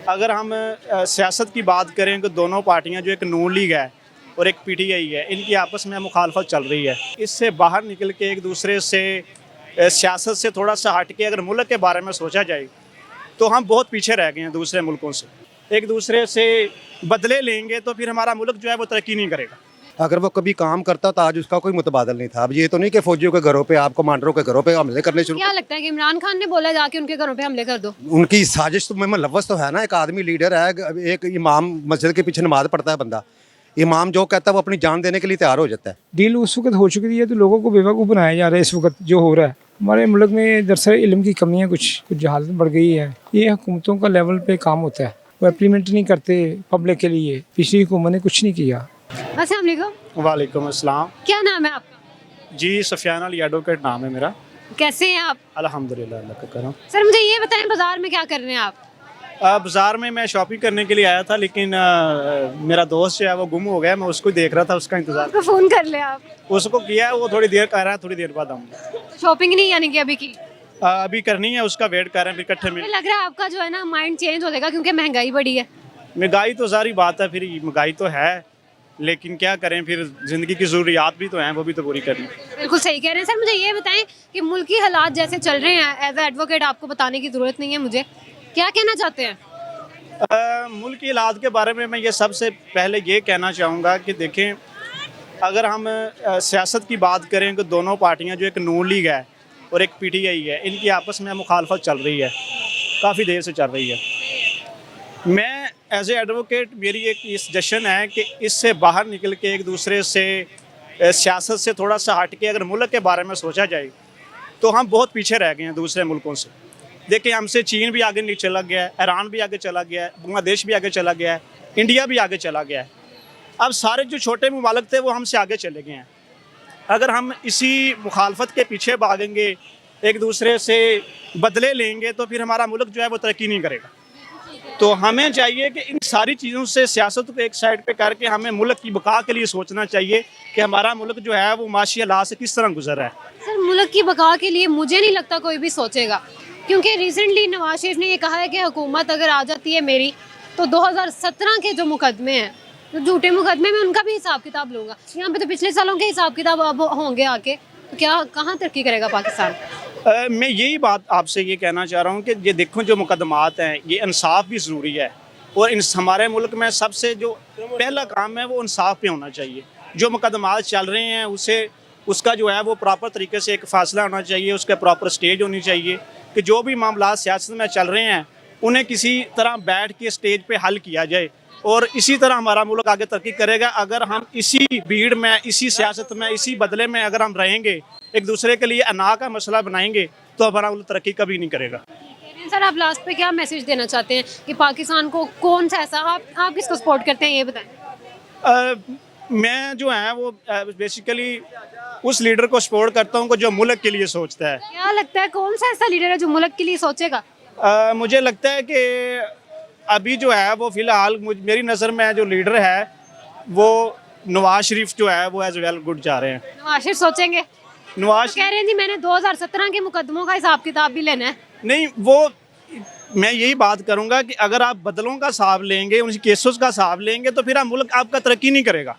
अगर हम सियासत की बात करें तो दोनों पार्टियां जो एक नून लीग है और एक पीटीआई है, इनकी आपस में मुखालफत चल रही है। इससे बाहर निकल के एक दूसरे से सियासत से थोड़ा सा हट के अगर मुल्क के बारे में सोचा जाए तो हम बहुत पीछे रह गए हैं दूसरे मुल्कों से। एक दूसरे से बदले लेंगे तो फिर हमारा मुल्क जो है वो तरक्की नहीं करेगा। अगर वो कभी काम करता तो आज उसका कोई मुतबादल नहीं था। अब ये तो नहीं कि फौजियों के घरों पे, आप कमांडरों के घरों पे हमले करने शुरू। क्या लगता है कि इमरान खान ने बोला जाके उनके घरों पे हमले कर दो? उनकी साजिश तो में मुलव्वस तो है ना। एक आदमी लीडर है, एक इमाम मस्जिद के पीछे नमाज पढ़ता है बंदा। इमाम जो कहता है वो अपनी जान देने के लिए तैयार हो जाता है। डील उस वक्त हो चुकी है तो लोगों को बेवकूफ़ बनाया जा रहा है। इस वक्त जो हो रहा है हमारे मुल्क में दरअसल इल्म की कमी है, कुछ जहालत बढ़ गई है। ये हुकूमतों का लेवल पे काम होता है, वो इम्प्लीमेंट नहीं करते पब्लिक के लिए। पिछली हुकूमत ने कुछ नहीं किया। अस्सलाम वालेकुम। वालेकुम अस्सलाम। क्या नाम है आपका? जी सफियान अली एडवोकेट नाम है मेरा। कैसे हैं आप? अल्हम्दुलिल्लाह, अल्लाह का करम। सर मुझे ये बताएं, बाजार में क्या कर रहे हैं आप? बाज़ार में मैं शॉपिंग करने के लिए आया था, लेकिन मेरा दोस्त जो है वो गुम हो गया। मैं उसको देख रहा था, उसका इंतज़ार। आपको फ़ोन कर ले आप? उसको किया, वो थोड़ी देर कर रहा है, थोड़ी देर बाद हम शॉपिंग नहीं यानी कि अभी की? अभी करनी है, उसका वेट कर रहे हैं, फिर इकट्ठे में। मुझे लग रहा है आपका जो है ना माइंड चेंज हो जाएगा क्योंकि महंगाई बढ़ी है। महंगाई तो सारी बात है, फिर महंगाई तो है, लेकिन क्या करें, फिर ज़िंदगी की ज़रूरियात भी तो हैं, वो भी तो पूरी करनी। बिल्कुल सही कह रहे हैं सर। मुझे ये बताएं कि मुल्की हालात जैसे चल रहे हैं, एज ए एडवोकेट आपको बताने की ज़रूरत नहीं है मुझे, क्या कहना चाहते हैं? मुल्क की हालात के बारे में मैं ये सबसे पहले ये कहना चाहूँगा कि देखें, अगर हम सियासत की बात करें तो दोनों पार्टियां जो एक नून लीग है और एक पीटीआई है, इनकी आपस में मुखालफत चल रही है, काफ़ी देर से चल रही है। मैं एज ए एडवोकेट, मेरी एक इस जश्न है कि इससे बाहर निकल के एक दूसरे से सियासत से थोड़ा सा हट के अगर मुल्क के बारे में सोचा जाए तो हम बहुत पीछे रह गए हैं दूसरे मुल्कों से। देखिए, हमसे चीन भी आगे नहीं चला गया है, ईरान भी आगे चला गया है, बांग्लादेश भी आगे चला गया है, इंडिया भी आगे चला गया है। अब सारे जो छोटे ममालिक थे वो हमसे आगे चले गए हैं। अगर हम इसी मुखालफत के पीछे भागेंगे, एक दूसरे से बदले लेंगे तो फिर हमारा मुल्क जो है वो तरक्की नहीं करेगा। तो हमें चाहिए कि इन सारी चीज़ों से, सियासत को एक साइड पे करके, हमें मुल्क की बका के लिए सोचना चाहिए कि हमारा मुल्क जो है वो माशी हालात से किस तरह गुजर रहा है। सर मुल्क की बका के लिए मुझे नहीं लगता कोई भी सोचेगा, क्योंकि रिसेंटली नवाज शरीफ ने ये कहा है कि हुकूमत अगर आ जाती है मेरी तो 2017 के जो मुकदमे हैं, जो झूठे मुकदमे में, उनका भी हिसाब किताब लूँगा। यहाँ पे तो पिछले सालों के हिसाब किताब अब होंगे आके, तो क्या कहाँ तरक्की करेगा पाकिस्तान? मैं यही बात आपसे ये कहना चाह रहा हूँ कि ये देखो, जो मुकदमात हैं, ये इंसाफ भी ज़रूरी है। और हमारे मुल्क में सबसे जो पहला काम है वो इंसाफ पे होना चाहिए। जो मुकदमात चल रहे हैं उसका जो है वो प्रॉपर तरीके से एक फ़ैसला होना चाहिए, उसका प्रॉपर स्टेज होनी चाहिए कि जो भी मामला सियासत में चल रहे हैं उन्हें किसी तरह बैठ के स्टेज पे हल किया जाए। और इसी तरह हमारा मुल्क आगे तरक्की करेगा। अगर हम इसी भीड़ में, इसी सियासत में, इसी बदले में अगर हम रहेंगे, एक दूसरे के लिए अना का मसला बनाएंगे, तो हमारा मुल्क तरक्की कभी नहीं करेगा। सर आप लास्ट पे क्या मैसेज देना चाहते हैं कि पाकिस्तान को कौन सा ऐसा, आप किसको सपोर्ट करते हैं ये बताएं? मैं जो है वो बेसिकली उस लीडर को सपोर्ट करता हूँ जो मुल्क के लिए सोचता है। क्या लगता है कौन सा ऐसा लीडर है जो मुल्क के लिए सोचेगा? मुझे लगता है कि अभी जो है वो फ़िलहाल मेरी नज़र में जो लीडर है वो नवाज शरीफ जो है वो एज वेल गुड जा रहे हैं। नवाज शरीफ सोचेंगे? नवाज कह रहे हैं जी मैंने 2017 के मुकदमों का हिसाब किताब भी लेना है। नहीं, वो मैं यही बात करूंगा कि अगर आप बदलों का हिसाब लेंगे, उन केसों का हिसाब लेंगे, तो फिर मुल्क आपका तरक्की नहीं करेगा।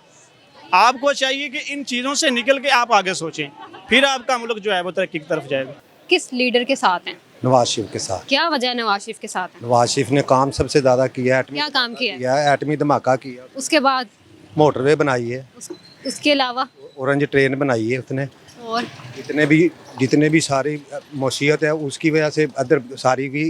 आपको चाहिए कि इन चीज़ों से निकल के आप आगे सोचें, फिर आपका मुल्क जो है वो तरक्की की तरफ जाएगा। किस लीडर के साथ हैं? नवाज शरीफ के साथ। क्या वजह है नवाज शरीफ के साथ है? नवाज शरीफ ने काम सबसे ज़्यादा किया है। क्या काम किया है? किया है, एटमी धमाका किया, उसके बाद मोटरवे बनाई है, उसके अलावा ऑरेंज ट्रेन बनाई है उसने। और जितने भी सारी मौसियत है उसकी वजह से अदर सारी भी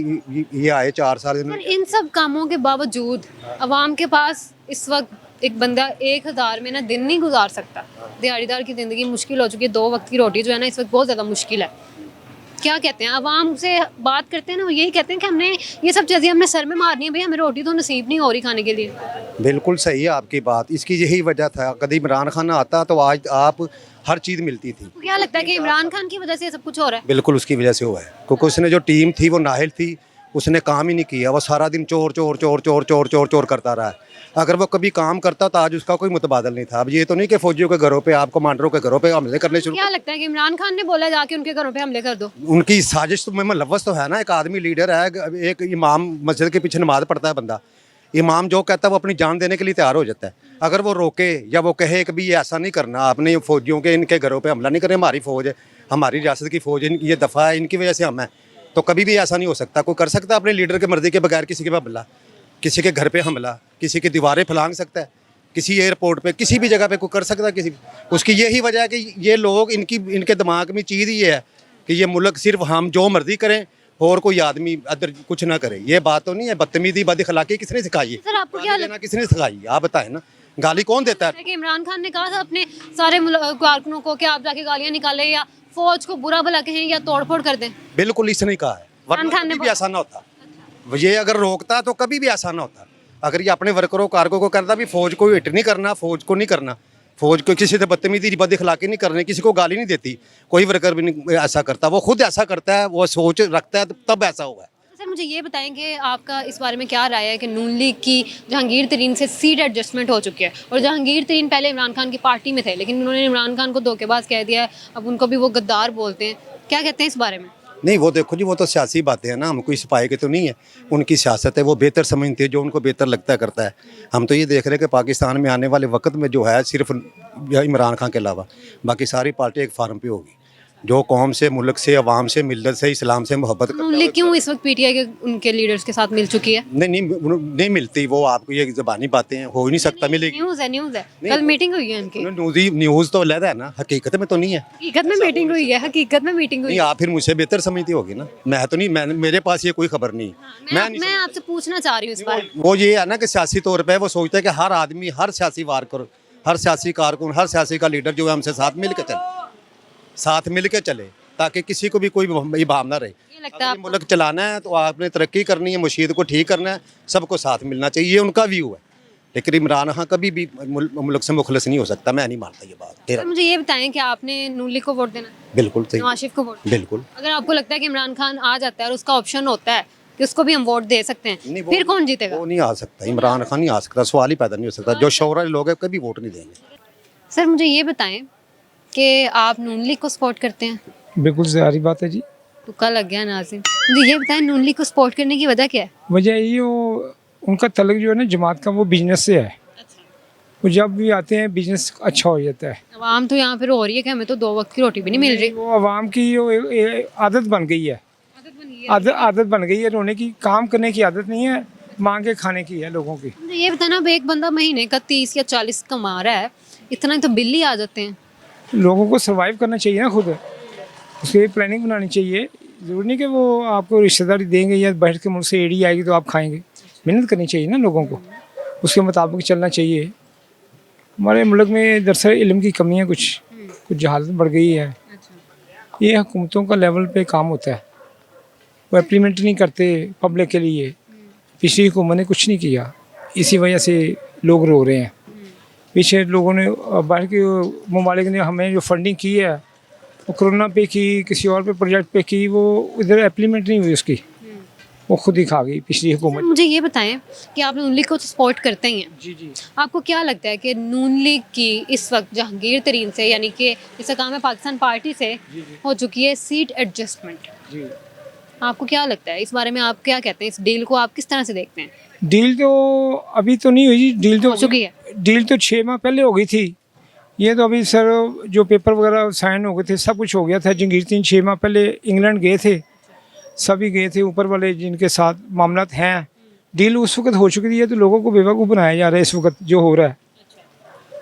ये आए 4 साल। पर इन सब कामों के बावजूद अवाम के पास इस वक्त एक बंदा 1000 में ना दिन नहीं गुजार सकता। दिहाड़ीदार की ज़िंदगी मुश्किल हो चुकी है, 2 वक्त की रोटी जो है ना इस वक्त बहुत ज़्यादा मुश्किल है। क्या कहते हैं, अवाम से बात करते हैं ना, वो यही कहते हैं कि हमने ये सब चीज़ें हमने सर में मारनी है, भाई हमें रोटी तो नसीब नहीं हो रही खाने के लिए। बिल्कुल सही है आपकी बात। इसकी यही वजह था, कभी इमरान खान आता तो आज आप हर चीज़ मिलती थी। तो क्या लगता है कि इमरान खान की वजह से ये सब कुछ हो रहा है? बिल्कुल उसकी वजह से हुआ है, क्योंकि उसने जो टीम थी वो नाहिल थी, उसने काम ही नहीं किया, वो सारा दिन चोर चोर चोर चोर चोर चोर चोर करता रहा है। अगर वो कभी काम करता तो आज उसका कोई मुतबादल नहीं था। अब ये तो नहीं कि फौजियों के घरों पे, आप कमांडरों के घरों पे हमले करने शुरू। क्या लगता है कि इमरान खान ने बोला जाके उनके घरों पे हमले कर दो? उनकी साजिश तो में मुलव्वस तो है ना। एक आदमी लीडर है, एक इमाम, मस्जिद के पीछे नमाज पढ़ता है बंदा। इमाम जो कहता है वो अपनी जान देने के लिए तैयार हो जाता है। अगर वो रोके या वो कहे कि भी ये ऐसा नहीं करना, आपने फौजियों के इनके घरों पे हमला नहीं करें, हमारी फौज है, हमारी रियासत की फौज है, ये दफ़ा है, इनकी वजह से हम हैं, तो कभी भी ऐसा नहीं हो सकता। कोई कर सकता है अपने लीडर के मर्जी के बगैर किसी के हमला, किसी के घर पे हमला, किसी की दीवारें फलांग सकता है, किसी एयरपोर्ट पे, किसी भी जगह पे कोई कर सकता है किसी। उसकी यही वजह है कि ये लोग, इनके दिमाग में चीज़ ये है कि ये मुल्क सिर्फ हम जो मर्जी करें और कोई आदमी अदर कुछ ना करे। ये बात तो नहीं है। बदतमीजी, बदअखलाकी किसने सिखाई है? सर आपको क्या लगता किसने सिखाई, आप बताएं ना। गाली कौन देता है? है कि इमरान खान ने कहा था अपने सारे कारकुनों को कि आप जाके गालियां निकालें या फौज को बुरा भला कहें या तोड़फोड़ कर दें? बिल्कुल इसने कहा है, वरना खान ने कभी भी ऐसा ना होता। ये अगर रोकता तो कभी भी ऐसा ना होता। अगर ये अपने वर्करों कारकों को करता भी, फौज को हिट नहीं करना, फौज को नहीं करना, फौज को किसी से बदतमीजी बदअखलाकी नहीं करनी, किसी को गाली नहीं देती, कोई वर्कर भी नहीं ऐसा करता। वो खुद ऐसा करता है, वो सोच रखता है, तब ऐसा हुआ है। सर मुझे ये बताएं कि आपका इस बारे में क्या राय है कि नून लीग की जहांगीर तरीन से सीट एडजस्टमेंट हो चुकी है, और जहांगीर तरीन पहले इमरान खान की पार्टी में थे लेकिन उन्होंने इमरान खान को धोखेबाज कह दिया है, अब उनको भी वो गद्दार बोलते हैं, क्या कहते हैं इस बारे में? नहीं, वो देखो जी, वो तो सियासी बातें हैं ना, हम कोई सिपाही के तो नहीं है। उनकी सियासत है, वो बेहतर समझते हैं, जो उनको बेहतर लगता है करता है। हम तो ये देख रहे हैं कि पाकिस्तान में आने वाले वक्त में जो है सिर्फ इमरान खान के अलावा बाकी सारी पार्टी एक फार्म पे होगी, जो कौम से, मुल्क से, अवाम से, मिल्लत से, इस्लाम से मोहब्बत नून लीग क्यों इस वक्त पीटीआई के उनके लीडर्स के साथ मिल चुकी है? नहीं मिलती। वो आपको ये ज़बानी बातें हैं, हो ही नहीं सकता मिलेगी। न्यूज़ है कल मीटिंग हुई है उनकी। न्यूज़ तो अलग है ना, हकीकत में तो नहीं है। हकीकत में मीटिंग हुई है, हकीकत में मीटिंग हुई नहीं, है। आप फिर मुझसे बेहतर समझती होगी ना। मैं तो नहीं, मेरे पास ये कोई खबर नहीं। मैं आपसे पूछना चाह रही हूँ इस बारे में। वो ये है ना कि सियासी तौर पे वो सोचता है कि हर आदमी, हर सियासी वारकर, हर सियासी कारकुन, हर सियासी का लीडर जो है हमसे साथ मिल के चले, ताकि किसी को भी कोई भाव ना रहे। ये लगता है अगर मुल्क चलाना है तो आपने तरक्की करनी है, मुशीद को ठीक करना है, सबको साथ मिलना चाहिए, ये उनका व्यू है। लेकिन इमरान खान कभी भी मुल्क से मुखलस नहीं हो सकता, मैं नहीं मानता ये बात। सर मुझे ये बताएं कि आपने नून लीग को वोट देना? बिल्कुल सही, नवाज शरीफ को वोट? बिल्कुल। अगर आपको लगता है कि इमरान खान आ जाता है और उसका ऑप्शन होता है कि उसको भी हम वोट दे सकते हैं, फिर कौन जीतेगा? वो नहीं आ सकता, इमरान खान नहीं आ सकता, सवाल ही पैदा नहीं हो सकता। जो शौरा लोग हैं कभी वोट नहीं देंगे। सर मुझे ये बताएं कि आप नून लीग को सपोर्ट करते हैं? बिल्कुल सारी बात है जी। तुक्का लग गया नाज़िम। मुझे ये बताएं नून लीग को सपोर्ट करने की वजह क्या है? वजह ये उनका तलक जो है ना जमात का, वो बिजनेस से है। वो जब भी आते हैं बिजनेस अच्छा हो जाता है। आवाम तो यहाँ फिर हो रही है कि हमें तो 2 वक्त की रोटी भी नहीं मिल रही। वो आवाम की आदत बन गई है, आदत बन गई है रोने की। काम करने की आदत नहीं है, मांग के खाने की है लोगों की। मुझे ये बताना, अब एक बंदा महीने का 30 या 40 कमा रहा है, इतना तो बिल ही आ जाते हैं। लोगों को सर्वाइव करना चाहिए ना, खुद उसकी प्लानिंग बनानी चाहिए। ज़रूरी नहीं कि वो आपको रिश्तेदारी देंगे या बैठ के मुझसे एडी आएगी तो आप खाएंगे। मेहनत करनी चाहिए ना लोगों को, उसके मुताबिक चलना चाहिए। हमारे मुल्क में दरअसल इल्म की कमी है, कुछ जहालत बढ़ गई है। ये हुकूमतों का लेवल पे काम होता है, वो इम्प्लीमेंट नहीं करते पब्लिक के लिए। पिछली हुकूमत ने कुछ नहीं किया, इसी वजह से लोग रो रहे हैं। पीछे लोगों ने, बाहर के ममालिक ने हमें जो फंडिंग की है वो कोरोना पे की, किसी और पे प्रोजेक्ट पे की, वो इधर इम्प्लीमेंट नहीं हुई उसकी, वो खुद ही खा गई पिछली हुकूमत। मुझे ये बताएं कि आप नून लीग को सपोर्ट करते ही हैं। जी। आपको क्या लगता है कि नून लीग की इस वक्त जहांगीर तरीन से, यानी कि जिसका काम है पाकिस्तान पार्टी से, हो चुकी है सीट एडजस्टमेंट? जी। आपको क्या लगता है इस बारे में? आप क्या कहते हैं, इस डील को आप किस तरह से देखते हैं? डील तो अभी तो नहीं हुई, डील तो हो चुकी है। डील तो 6 माह पहले हो गई थी। ये तो अभी सर जो पेपर वगैरह साइन हो गए थे, सब कुछ हो गया था। जहांगीर तरीन 6 माह पहले इंग्लैंड गए थे, सभी गए थे, ऊपर वाले जिनके साथ मामलात हैं। डील उस वक्त हो चुकी थी, तो लोगों को बेवकूफ़ बनाया जा रहा है इस वक्त जो हो रहा है।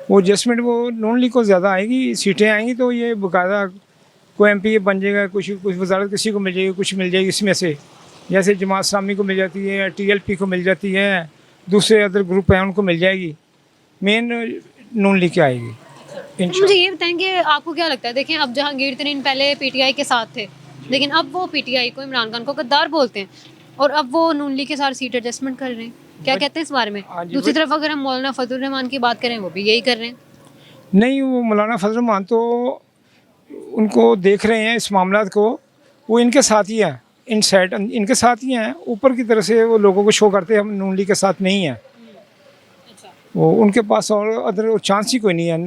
वो एडजस्टमेंट वो नून लीग को ज़्यादा आएगी, सीटें आएंगी तो ये बाकायदा कोई MP बन जाएगा, कुछ वजारत किसी को मिल जाएगी, कुछ मिल जाएगी इसमें से। जैसे जमात इस्लामी को मिल जाती है, TLP को मिल जाती है, दूसरे अदर ग्रुप हैं उनको मिल जाएगी। मेन नून लीग की आएगी। मुझे ये बताएं कि आपको क्या लगता है, देखें अब जहांगीर तरीन पहले PTI के साथ थे, लेकिन अब वो PTI को, इमरान खान को गद्दार बोलते हैं, और अब वो नून लीग के साथ सीट एडजस्टमेंट कर रहे हैं। क्या कहते हैं इस बारे में? दूसरी तरफ अगर हम मौलाना फजल रहमान की बात करें, वो भी यही कर रहे हैं। नहीं, वो मौलाना फजल रहमान तो उनको देख रहे हैं इस मामला को, वो इनके साथ ही हैं। इनसाइड इनके साथ ही हैं, ऊपर की तरफ से वो लोगों को शो करते हैं हम नून लीग के साथ नहीं हैं। वो उनके पास और अदर चांस ही कोई नहीं है।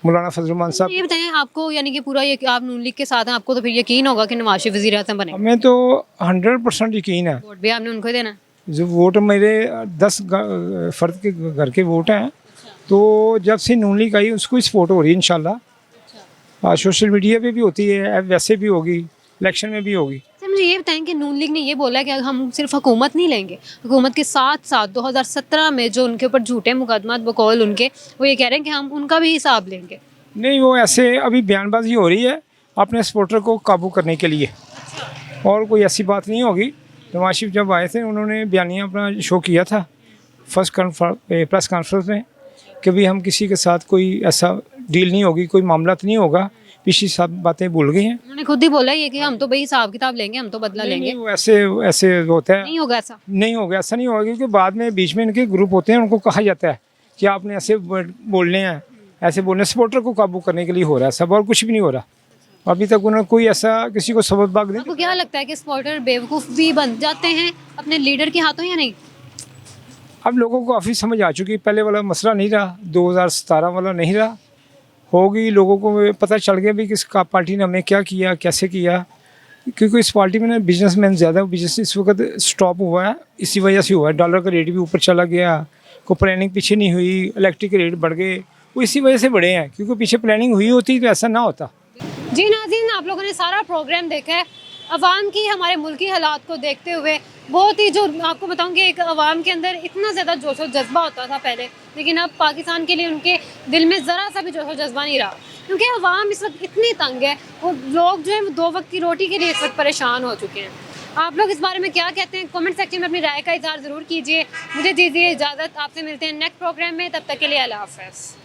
मौलाना फजलुररहमान साहब, ये बताएं आपको, यानी कि पूरा ये कि आप नून लीग के साथ हैं, आपको तो फिर यकीन होगा कि नवाज शरीफ वज़ीर आज़म बनेंगे। हमें तो 100% यकीन है। वोट भी आपने उनको ही देना है। जो वोट मेरे 10 फर्द के घर के वोट हैं, तो जब से नून लीग आई उसको ही सपोर्ट हो रही है इंशाल्लाह। सोशल मीडिया पे भी होती है, वैसे भी होगी, इलेक्शन में भी होगी। सर मुझे ये बताएं कि नून लीग ने ये बोला है कि हम सिर्फ हुकूमत नहीं लेंगे, हुकूमत के साथ साथ 2017 में जो उनके ऊपर झूठे मुकदमात बकौल उनके, वो ये कह रहे हैं कि हम उनका भी हिसाब लेंगे। नहीं, वो ऐसे अभी बयानबाजी हो रही है अपने सपोर्टर को काबू करने के लिए, और कोई ऐसी बात नहीं होगी। नवाज शरीफ जब आए थे उन्होंने बयानिया अपना शो किया था फर्स्ट प्रेस कॉन्फ्रेंस में कि भी हम किसी के साथ कोई ऐसा डील नहीं होगी, कोई मामला तो नहीं होगा, पिछली सब बातें भूल गई हैं। उन्होंने खुद ही बोला ये कि हम तो भाई हिसाब किताब लेंगे, हम तो बदला लेंगे। नहीं, वो ऐसे ऐसे होता है, नहीं होगा ऐसा। नहीं होगा, ऐसा नहीं होगा, क्योंकि बाद में बीच में इनके ग्रुप होते हैं, उनको कहा जाता है कि आपने ऐसे बोलने हैं, ऐसे बोलने। सपोर्टर को काबू करने के लिए हो रहा है सब, और कुछ भी नहीं हो रहा। अभी तक उन्होंने कोई ऐसा किसी को सबक बाग नहीं। आपको क्या लगता है कि सपोर्टर बेवकूफ़ भी बन जाते हैं अपने लीडर के हाथों या नहीं? अब लोगों को काफ़ी समझ आ चुकी है, पहले वाला मसला नहीं रहा, 2017 वाला नहीं रहा, होगी। लोगों को पता चल गया भी किस पार्टी ने हमें क्या किया, कैसे किया, क्योंकि इस पार्टी में ना बिजनेसमैन ज़्यादा, बिजनेस इस वक्त स्टॉप हुआ है, इसी वजह से हुआ है। डॉलर का रेट भी ऊपर चला गया, कोई प्लानिंग पीछे नहीं हुई, इलेक्ट्रिक रेट बढ़ गए, वो इसी वजह से बढ़े हैं, क्योंकि पीछे प्लानिंग हुई होती तो ऐसा ना होता। जी नाज़रीन, आप लोगों ने सारा प्रोग्राम देखा है। अवाम की, हमारे मुल्क की हालात को देखते हुए बहुत ही, जो आपको बताऊं कि एक अवाम के अंदर इतना ज़्यादा जोश और जज्बा होता था पहले, लेकिन अब पाकिस्तान के लिए उनके दिल में ज़रा सा भी जोश और जज्बा नहीं रहा, क्योंकि अवाम इस वक्त इतनी तंग है। वो लोग जो है वो 2 वक्त की रोटी के लिए इस वक्त परेशान हो चुके हैं। आप लोग इस बारे में क्या कहते हैं? कमेंट सेक्शन में अपनी राय का इज़हार ज़रूर कीजिए। मुझे दीजिए इजाज़त, आपसे मिलते हैं नेक्स्ट प्रोग्राम में, तब तक के लिए अल्लाह हाफ़िज़।